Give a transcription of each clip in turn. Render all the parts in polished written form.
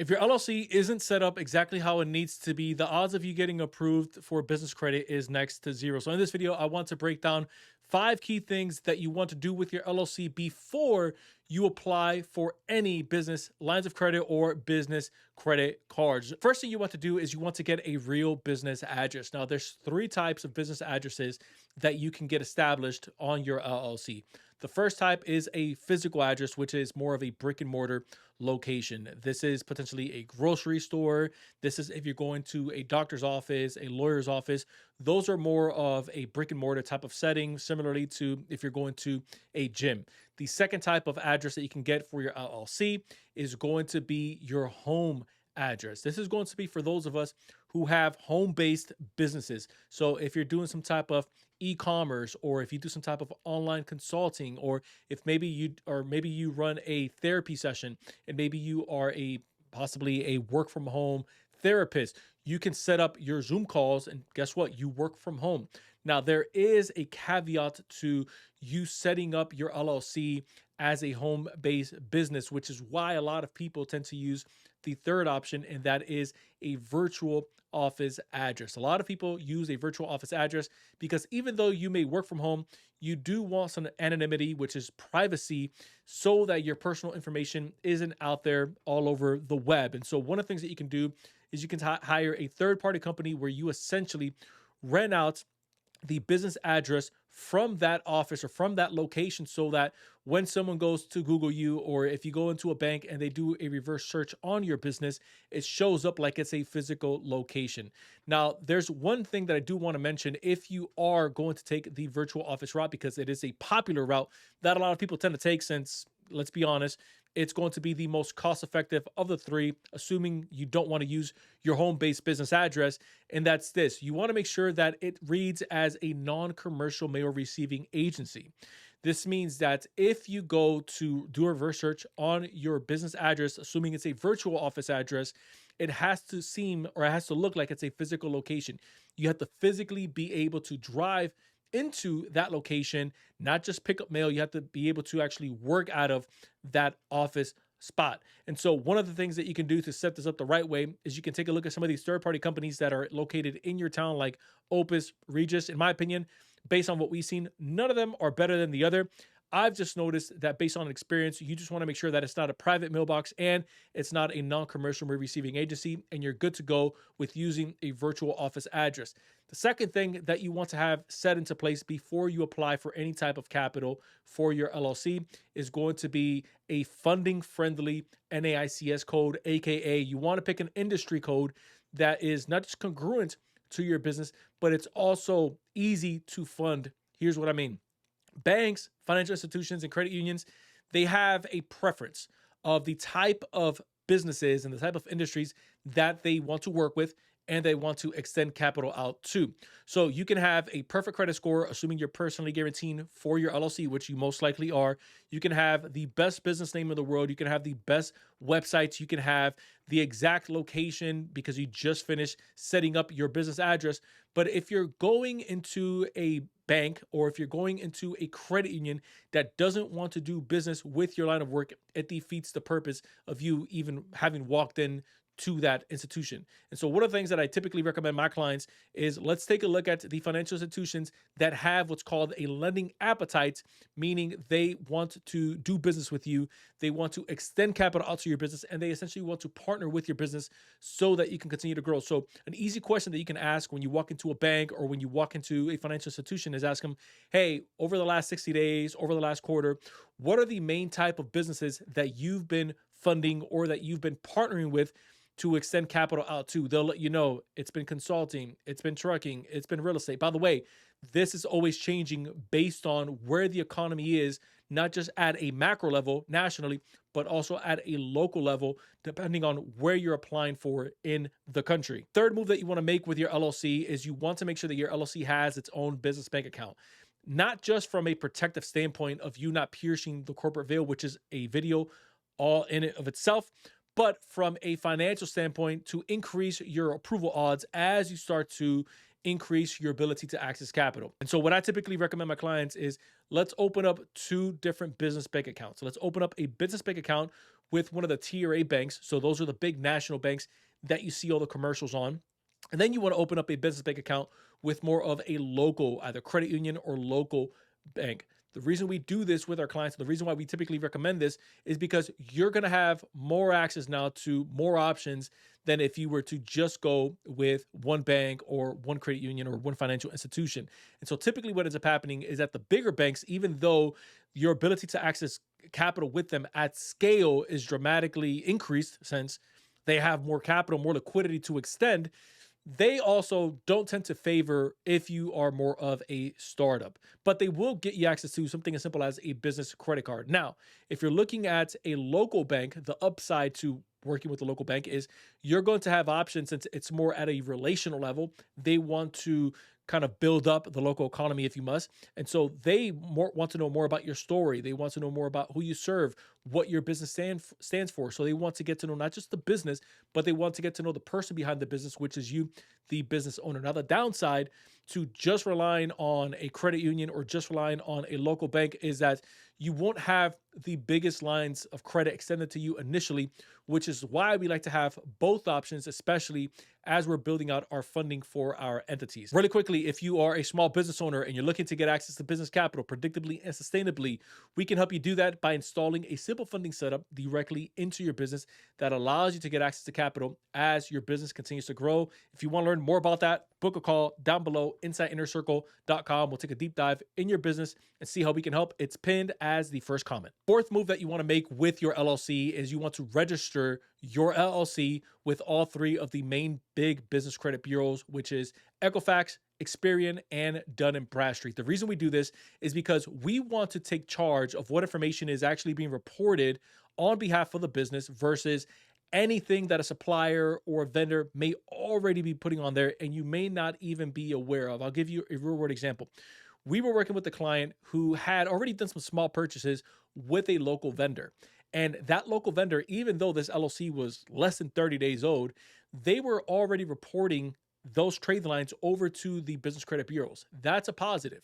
If your LLC isn't set up exactly how it needs to be, the odds of you getting approved for business credit is next to zero. So in this video, I want to break down 5 key things that you want to do with your LLC before you apply for any business lines of credit or business credit cards. First thing you want to do is you want to get a real business address. Now, there's 3 types of business addresses that you can get established on your LLC. The first type is a physical address, which is more of a brick and mortar location. This is potentially a grocery store. This is if you're going to a doctor's office, a lawyer's office. Those are more of a brick and mortar type of setting, similarly to if you're going to a gym. The second type of address that you can get for your LLC is going to be your home address. This is going to be for those of us who have home-based businesses. So if you're doing some type of e-commerce, or if you do some type of online consulting, or if maybe you run a therapy session, and maybe you are a possibly a work from home therapist, you can set up your Zoom calls and guess what? You work from home. Now, there is a caveat to you setting up your LLC as a home-based business, which is why a lot of people tend to use the third option, and that is a virtual office address. A lot of people use a virtual office address because even though you may work from home, you do want some anonymity, which is privacy, so that your personal information isn't out there all over the web. And so one of the things that you can do is you can hire a third-party company where you essentially rent out the business address from that office or from that location, so that when someone goes to Google you, or if you go into a bank and they do a reverse search on your business, it shows up like it's a physical location. Now, there's one thing that I do want to mention if you are going to take the virtual office route, because it is a popular route that a lot of people tend to take, since, let's be honest, it's going to be the most cost effective of the 3, assuming you don't want to use your home-based business address. And that's this: you want to make sure that it reads as a non-commercial mail receiving agency. This means that if you go to do a reverse search on your business address, assuming it's a virtual office address, it has to seem, or it has to look like it's a physical location. You have to physically be able to drive into that location, not just pick up mail. You have to be able to actually work out of that office spot. And so one of the things that you can do to set this up the right way is you can take a look at some of these third-party companies that are located in your town, like Opus, Regis. In my opinion, based on what we've seen, none of them are better than the other. I've just noticed that based on experience, you just want to make sure that it's not a private mailbox and it's not a non-commercial mail receiving agency, and you're good to go with using a virtual office address. The second thing that you want to have set into place before you apply for any type of capital for your LLC is going to be a funding-friendly NAICS code, aka you want to pick an industry code that is not just congruent to your business, but it's also easy to fund. Here's what I mean. Banks, financial institutions, and credit unions, they have a preference of the type of businesses and the type of industries that they want to work with and they want to extend capital out to. So you can have a perfect credit score, assuming you're personally guaranteeing for your LLC, which you most likely are. You can have the best business name in the world. You can have the best websites. You can have the exact location because you just finished setting up your business address. But if you're going into a bank, or if you're going into a credit union that doesn't want to do business with your line of work, it defeats the purpose of you even having walked in to that institution. And so one of the things that I typically recommend my clients is, let's take a look at the financial institutions that have what's called a lending appetite, meaning they want to do business with you. They want to extend capital out to your business, and they essentially want to partner with your business so that you can continue to grow. So an easy question that you can ask when you walk into a bank or when you walk into a financial institution is ask them, hey, over the last 60 days, over the last quarter, what are the main type of businesses that you've been funding or that you've been partnering with to extend capital out to? They'll let you know it's been consulting, it's been trucking, it's been real estate. By the way, this is always changing based on where the economy is, not just at a macro level nationally, but also at a local level, depending on where you're applying for in the country. Third move that you want to make with your LLC is you want to make sure that your LLC has its own business bank account. Not just from a protective standpoint of you not piercing the corporate veil, which is a video all in it of itself, but from a financial standpoint to increase your approval odds as you start to increase your ability to access capital. And so what I typically recommend my clients is, let's open up 2 different business bank accounts. So let's open up a business bank account with one of the tier A banks. So those are the big national banks that you see all the commercials on. And then you want to open up a business bank account with more of a local, either credit union or local bank. The reason we do this with our clients, the reason why we typically recommend this is because you're going to have more access now to more options than if you were to just go with one bank or one credit union or one financial institution. And so typically what ends up happening is that the bigger banks, even though your ability to access capital with them at scale is dramatically increased since they have more capital, more liquidity to extend, they also don't tend to favor if you are more of a startup, but they will get you access to something as simple as a business credit card. Now, if you're looking at a local bank, the upside to working with a local bank is you're going to have options since it's more at a relational level. They want to kind of build up the local economy if you must. And so they want to know more about your story. They want to know more about who you serve, what your business stands for. So they want to get to know not just the business, but they want to get to know the person behind the business, which is you, the business owner. Now, the downside to just relying on a credit union or just relying on a local bank is that you won't have the biggest lines of credit extended to you initially, which is why we like to have both options, especially as we're building out our funding for our entities. Really quickly, if you are a small business owner and you're looking to get access to business capital predictably and sustainably, we can help you do that by installing a simple funding setup directly into your business that allows you to get access to capital as your business continues to grow. If you want to learn more about that, book a call down below, insideinnercircle.com. We'll take a deep dive in your business and see how we can help. It's pinned as the first comment. Fourth move that you want to make with your LLC is you want to register your LLC with all three of the main big business credit bureaus, which is Equifax, Experian, and Dun & Bradstreet. The reason we do this is because we want to take charge of what information is actually being reported on behalf of the business versus anything that a supplier or a vendor may already be putting on there and you may not even be aware of. I'll give you a real world example. We were working with a client who had already done some small purchases with a local vendor. And that local vendor, even though this LLC was less than 30 days old, they were already reporting those trade lines over to the business credit bureaus. That's a positive.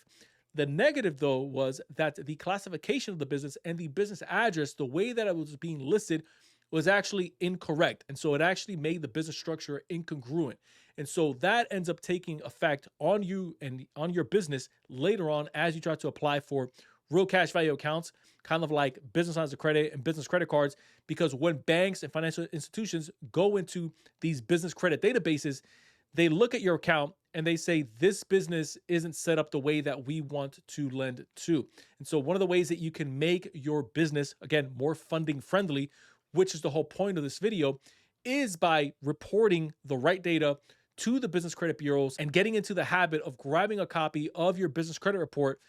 The negative, though, was that the classification of the business and the business address, the way that it was being listed, was actually incorrect. And so it actually made the business structure incongruent. And so that ends up taking effect on you and on your business later on as you try to apply for real cash value accounts, kind of like business lines of credit and business credit cards, because when banks and financial institutions go into these business credit databases, they look at your account and they say, this business isn't set up the way that we want to lend to. And so one of the ways that you can make your business, again, more funding friendly, which is the whole point of this video, is by reporting the right data to the business credit bureaus and getting into the habit of grabbing a copy of your business credit report,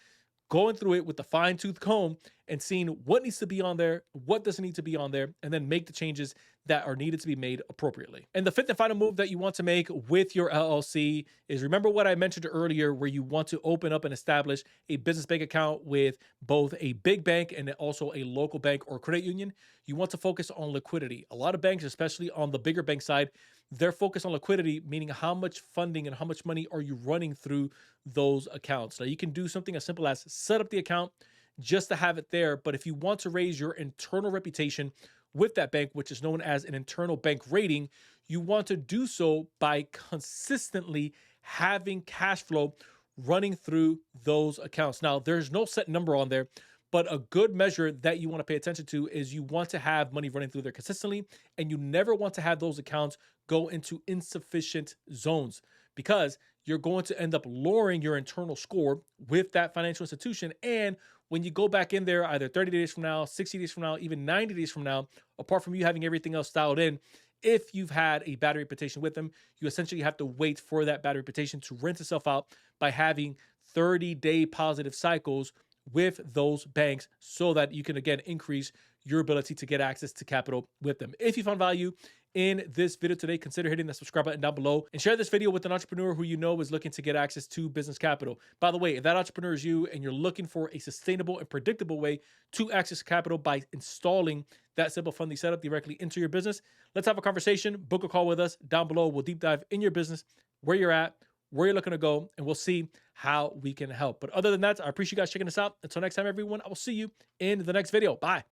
going through it with the fine-tooth comb and seeing what needs to be on there, what doesn't need to be on there, and then make the changes that are needed to be made appropriately. And the fifth and final move that you want to make with your LLC is, remember what I mentioned earlier, where you want to open up and establish a business bank account with both a big bank and also a local bank or credit union. You want to focus on liquidity. A lot of banks, especially on the bigger bank side, they're focused on liquidity, meaning how much funding and how much money are you running through those accounts. Now, you can do something as simple as set up the account just to have it there. But if you want to raise your internal reputation with that bank, which is known as an internal bank rating, you want to do so by consistently having cash flow running through those accounts. Now, there's no set number on there, but a good measure that you want to pay attention to is you want to have money running through there consistently, and you never want to have those accounts go into insufficient zones, because you're going to end up lowering your internal score with that financial institution. And when you go back in there, either 30 days from now, 60 days from now, even 90 days from now, apart from you having everything else dialed in, if you've had a bad reputation with them, you essentially have to wait for that bad reputation to rinse itself out by having 30-day positive cycles with those banks so that you can, again, increase your ability to get access to capital with them. If you found value in this video today, consider hitting the subscribe button down below and share this video with an entrepreneur who you know is looking to get access to business capital. By the way, if that entrepreneur is you and you're looking for a sustainable and predictable way to access capital by installing that simple funding setup directly into your business, let's have a conversation. Book a call with us down below. We'll deep dive in your business, where you're at, where you're looking to go, and we'll see how we can help. But other than that, I appreciate you guys checking us out. Until next time, everyone, I will see you in the next video. Bye.